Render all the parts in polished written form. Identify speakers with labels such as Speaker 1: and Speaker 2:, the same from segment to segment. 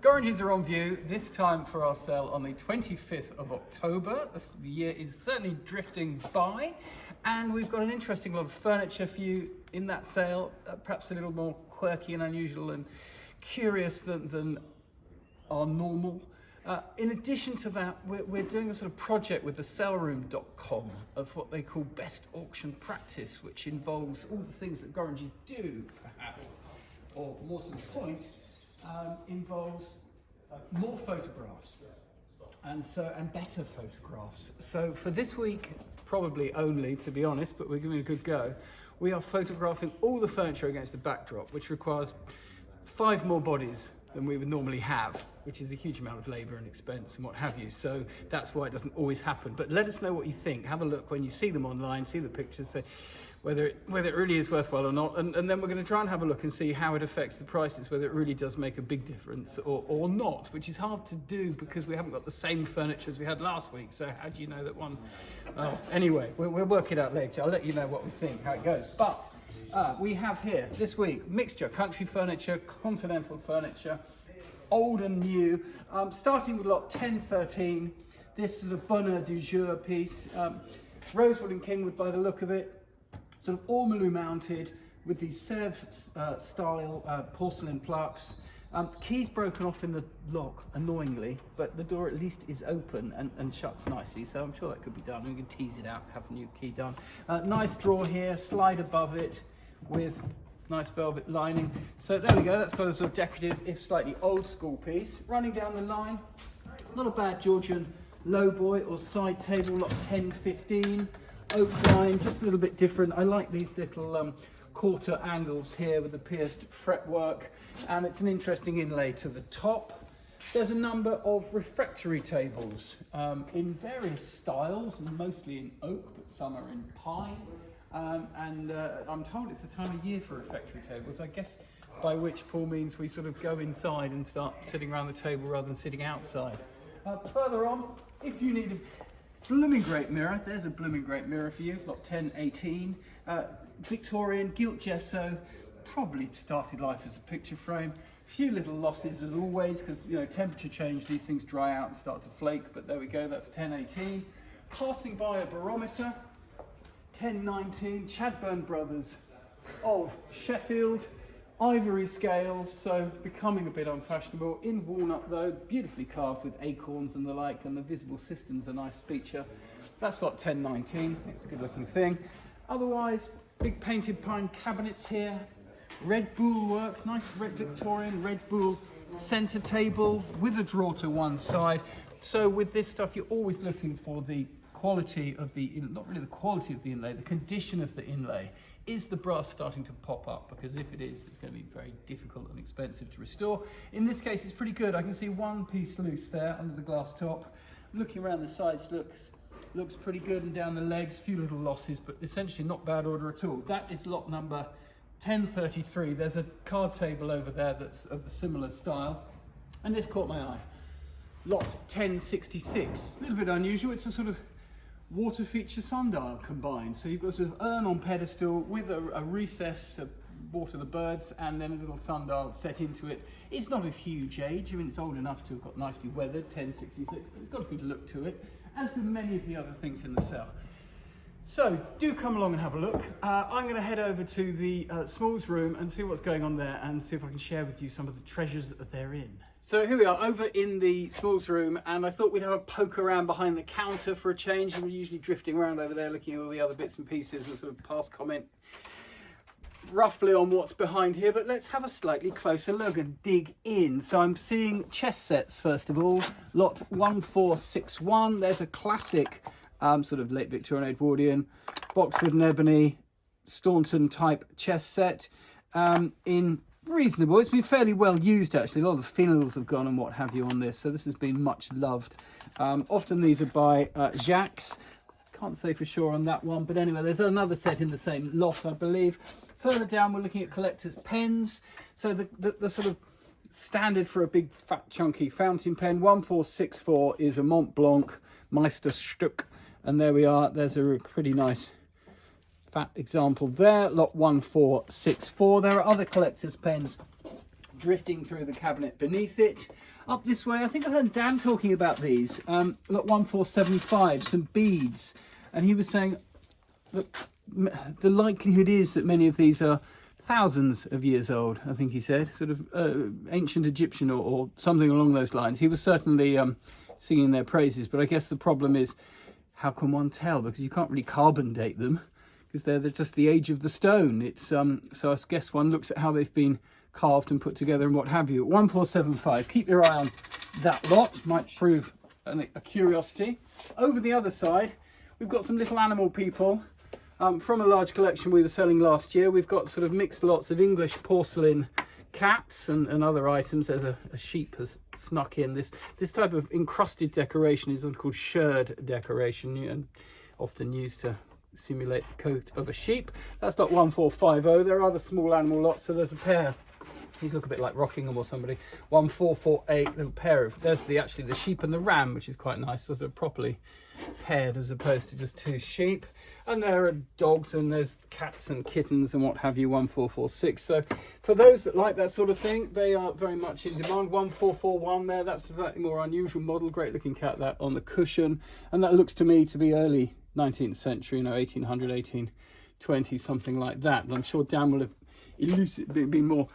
Speaker 1: Gorringes are on view, this time for our sale on the 25th of October. The year is certainly drifting by, and we've got an interesting lot of furniture for you in that sale, perhaps a little more quirky and unusual and curious than our normal. In addition to that, we're doing a sort of project with the sellroom.com of what they call best auction practice, which involves all the things that Gorringes do, perhaps, or more to the point, involves more photographs and better photographs. So for this week, probably only, to be honest, but we're giving it a good go, we are photographing all the furniture against a backdrop, which requires 5 more bodies than we would normally have, which is a huge amount of labour and expense and what have you. So that's why it doesn't always happen. But let us know what you think. Have a look when you see them online, see the pictures, say whether it really is worthwhile or not. And then we're going to try and have a look and see how it affects the prices, whether it really does make a big difference or not, which is hard to do because we haven't got the same furniture as we had last week. So how do you know that one? Anyway, we'll work it out later. I'll let you know what we think, how it goes. But we have here this week mixture, country furniture, continental furniture, old and new, starting with lot 1013. This is a bonheur du jour piece, rosewood and kingwood by the look of it, sort of ormolu mounted with these Sèvres style porcelain plaques. Keys broken off in the lock, annoyingly, but the door at least is open and shuts nicely, so I'm sure that could be done. We can tease it out, have a new key done. Nice drawer here, slide above it with nice velvet lining. So there we go, that's got a sort of decorative, if slightly old school piece. Running down the line, not a bad Georgian lowboy or side table, lot 1015. Oak line, just a little bit different. I like these little quarter angles here with the pierced fretwork, and it's an interesting inlay to the top. There's a number of refectory tables in various styles, mostly in oak, but some are in pine. I'm told it's the time of year for refectory tables, I guess, by which Paul means we sort of go inside and start sitting around the table rather than sitting outside. Further on, if you need a blooming great mirror, there's a blooming great mirror for you, lot 1018. Victorian, gilt gesso, probably started life as a picture frame. Few little losses as always, because temperature change, these things dry out and start to flake, but there we go, that's 1018. Passing by a barometer, 1019, Chadburn Brothers of Sheffield, ivory scales, so becoming a bit unfashionable. In walnut though, beautifully carved with acorns and the like, and the visible cistern's a nice feature. That's lot 1019, it's a good looking thing. Otherwise, big painted pine cabinets here, red buhl work, nice red Victorian red buhl centre table with a drawer to one side. So with this stuff, you're always looking for the quality of the, not really the quality of the inlay, the condition of the inlay. Is the brass starting to pop up? Because if it is, it's going to be very difficult and expensive to restore. In this case, it's pretty good. I can see one piece loose there under the glass top. Looking around the sides, looks pretty good, and down the legs, few little losses, but essentially not bad order at all. That is lot number 1033. There's a card table over there that's of the similar style, and this caught my eye. Lot 1066, a little bit unusual. It's a sort of water feature sundial combined. So you've got a sort of urn on pedestal with a recess to water the birds, and then a little sundial set into it. It's not a huge age. I mean, it's old enough to have got nicely weathered, 1066, but it's got a good look to it, as do many of the other things in the cell. So do come along and have a look. I'm going to head over to the smalls room and see what's going on there, and see if I can share with you some of the treasures that are therein. So here we are over in the smalls room, and I thought we'd have a poke around behind the counter for a change. We're usually drifting around over there looking at all the other bits and pieces and sort of pass comment roughly on what's behind here, but let's have a slightly closer look and dig in. So I'm seeing chess sets first of all, lot 1461. There's a classic sort of late Victorian Edwardian boxwood and ebony Staunton type chess set in reasonable. It's been fairly well used actually. A lot of the finials have gone and what have you on this, so this has been much loved. Often these are by Jacques. Can't say for sure on that one, but anyway, there's another set in the same lot, I believe. Further down, we're looking at collector's pens. So the sort of standard for a big fat chunky fountain pen, 1464, is a Mont Blanc Meisterstück, and there we are. There's a pretty nice fat example there, lot 1464. There are other collector's pens drifting through the cabinet beneath it. Up this way, I think I heard Dan talking about these. Look, 1475, some beads. And he was saying that the likelihood is that many of these are thousands of years old, I think he said, sort of ancient Egyptian or something along those lines. He was certainly singing their praises, but I guess the problem is, how can one tell? Because you can't really carbon date them, because they're just the age of the stone. It's so I guess one looks at how they've been carved and put together and what have you. 1475, keep your eye on that lot, might prove a curiosity. Over the other side, we've got some little animal people from a large collection we were selling last year. We've got sort of mixed lots of English porcelain caps and other items. There's a sheep has snuck in. This type of encrusted decoration is called sherd decoration, and often used to simulate the coat of a sheep. That's lot 1450. There are other small animal lots, so there's a pair. These look a bit like Rockingham or somebody. 1448, little pair of, there's actually the sheep and the ram, which is quite nice, so they're properly paired as opposed to just two sheep. And there are dogs, and there's cats and kittens and what have you. 1446. So for those that like that sort of thing, they are very much in demand. 1441 there, that's a slightly more unusual model. Great looking cat, that on the cushion, and that looks to me to be early 19th century, 1800, 1820, something like that. And I'm sure Dan will have be more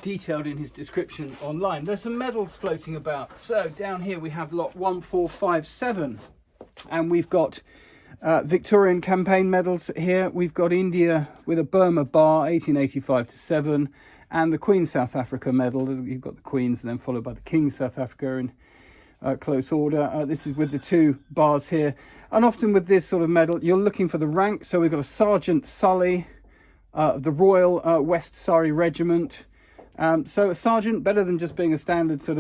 Speaker 1: detailed in his description online. There's some medals floating about. So down here we have lot 1457, and we've got Victorian campaign medals here. We've got India with a Burma bar, 1885 to 7, and the Queen South Africa medal. You've got the Queen's and then followed by the King South Africa in close order. This is with the two bars here, and often with this sort of medal you're looking for the rank. So we've got a Sergeant Sully, the Royal West Surrey Regiment. So a sergeant, better than just being a standard sort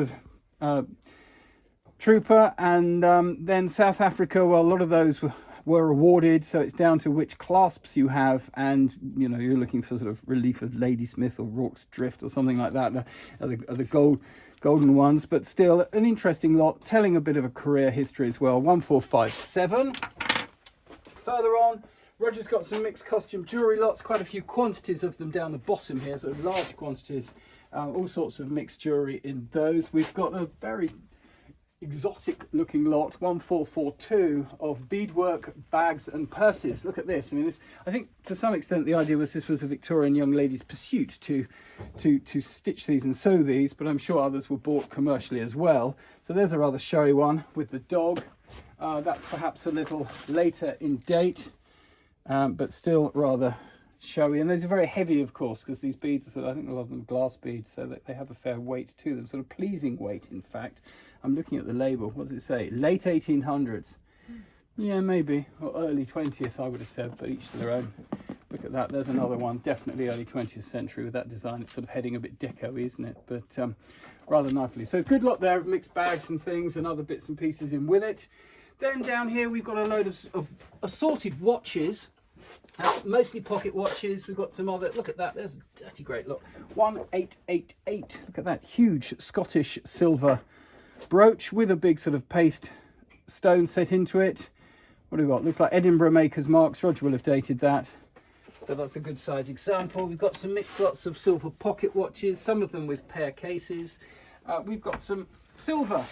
Speaker 1: of trooper. And then South Africa, well, a lot of those were awarded, so it's down to which clasps you have, and you're looking for sort of relief of Ladysmith or Rorke's Drift or something like that. Are the golden ones, but still an interesting lot, telling a bit of a career history as well. 1457. Further on, Roger's got some mixed costume jewellery lots, quite a few quantities of them down the bottom here, so large quantities, all sorts of mixed jewellery in those. We've got a very exotic looking lot, 1442, of beadwork bags and purses. Look at this. I mean, I think to some extent the idea was this was a Victorian young lady's pursuit to stitch these and sew these, but I'm sure others were bought commercially as well. So there's a rather showy one with the dog. That's perhaps a little later in date, but still rather showy. And these are very heavy, of course, because these beads are sort of, I think a lot of them are glass beads, so that they have a fair weight to them, sort of pleasing weight, in fact. I'm looking at the label. What does it say? Late 1800s. Yeah, maybe. Or early 20th, I would have said, but each to their own. Look at that. There's another one. Definitely early 20th century with that design. It's sort of heading a bit deco-y, isn't it? But rather nicely. So good lot there of mixed bags and things and other bits and pieces in with it. Then down here we've got a load of assorted watches. Mostly pocket watches. We've got some other, look at that, there's a dirty great look. 1888. Look at that huge Scottish silver brooch with a big sort of paste stone set into it. What do we got? Looks like Edinburgh Maker's Marks. Roger will have dated that, but that's a good size example. We've got some mixed lots of silver pocket watches, some of them with pear cases. We've got some silver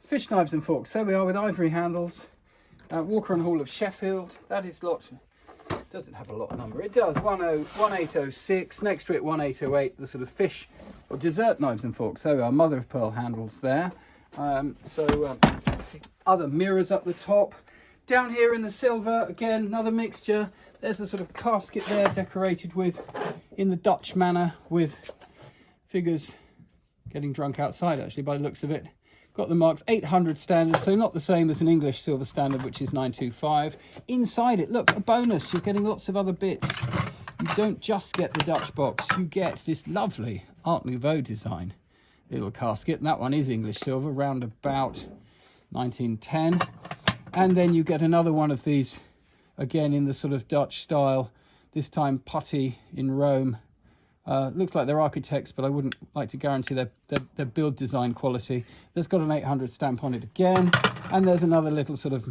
Speaker 1: fish knives and forks. There we are with ivory handles. Walker and Hall of Sheffield. That is lot, doesn't have a lot number. It does, 1806. Next to it 1808, the sort of fish or dessert knives and forks. So our mother of pearl handles there. Other mirrors up the top. Down here in the silver, again, another mixture. There's a sort of casket there decorated with, in the Dutch manner, with figures getting drunk outside, actually, by the looks of it. Got the marks, 800 standard, so not the same as an English silver standard, which is 925. Inside it, look, a bonus. You're getting lots of other bits. You don't just get the Dutch box. You get this lovely Art Nouveau design little casket. And that one is English silver, round about 1910. And then you get another one of these, again, in the sort of Dutch style, this time putty in Rome. Looks like they're architects, but I wouldn't like to guarantee their build design quality. There's got an 800 stamp on it again, and there's another little sort of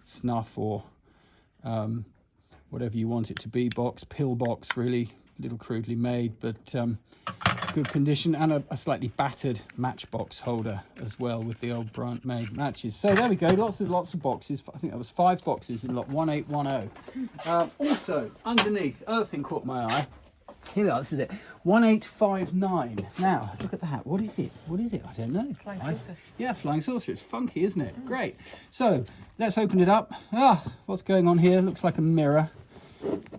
Speaker 1: snuff or whatever you want it to be box, pill box, really a little crudely made, but good condition, and a slightly battered matchbox holder as well with the old Bryant made matches. So there we go, lots of boxes. I think that was 5 boxes in lot 1810. Also underneath, other thing caught my eye. Here we are, this is it, 1859. Now, look at that. What is it? I don't know.
Speaker 2: Flying saucer.
Speaker 1: Yeah, flying saucer. It's funky, isn't it? Great. So, let's open it up. What's going on here? Looks like a mirror.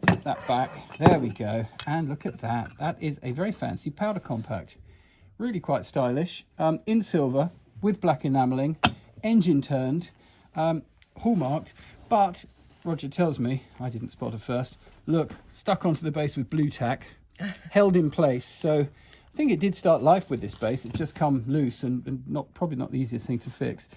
Speaker 1: Tip that back. There we go. And look at that. That is a very fancy powder compact. Really quite stylish. In silver, with black enamelling, engine turned, hallmarked, but Roger tells me, I didn't spot it first, look, stuck onto the base with blue tack, held in place. So I think it did start life with this base. It's just come loose and probably not the easiest thing to fix.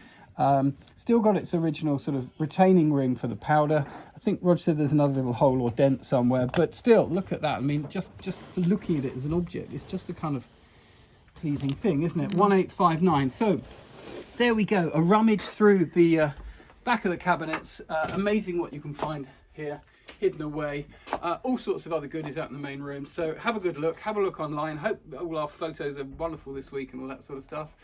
Speaker 1: Still got its original sort of retaining ring for the powder. I think Roger said there's another little hole or dent somewhere, but still, look at that. I mean, just for looking at it as an object, it's just a kind of pleasing thing, isn't it? 1859. So there we go. A rummage through the back of the cabinets. Amazing what you can find here, hidden away. All sorts of other goodies out in the main room. So have a good look. Have a look online. Hope all our photos are wonderful this week and all that sort of stuff.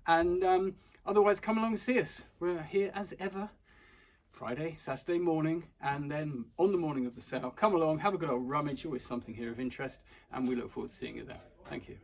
Speaker 1: And otherwise, come along and see us. We're here as ever, Friday, Saturday morning, and then on the morning of the sale. Come along, have a good old rummage. Always something here of interest, and we look forward to seeing you there. Thank you.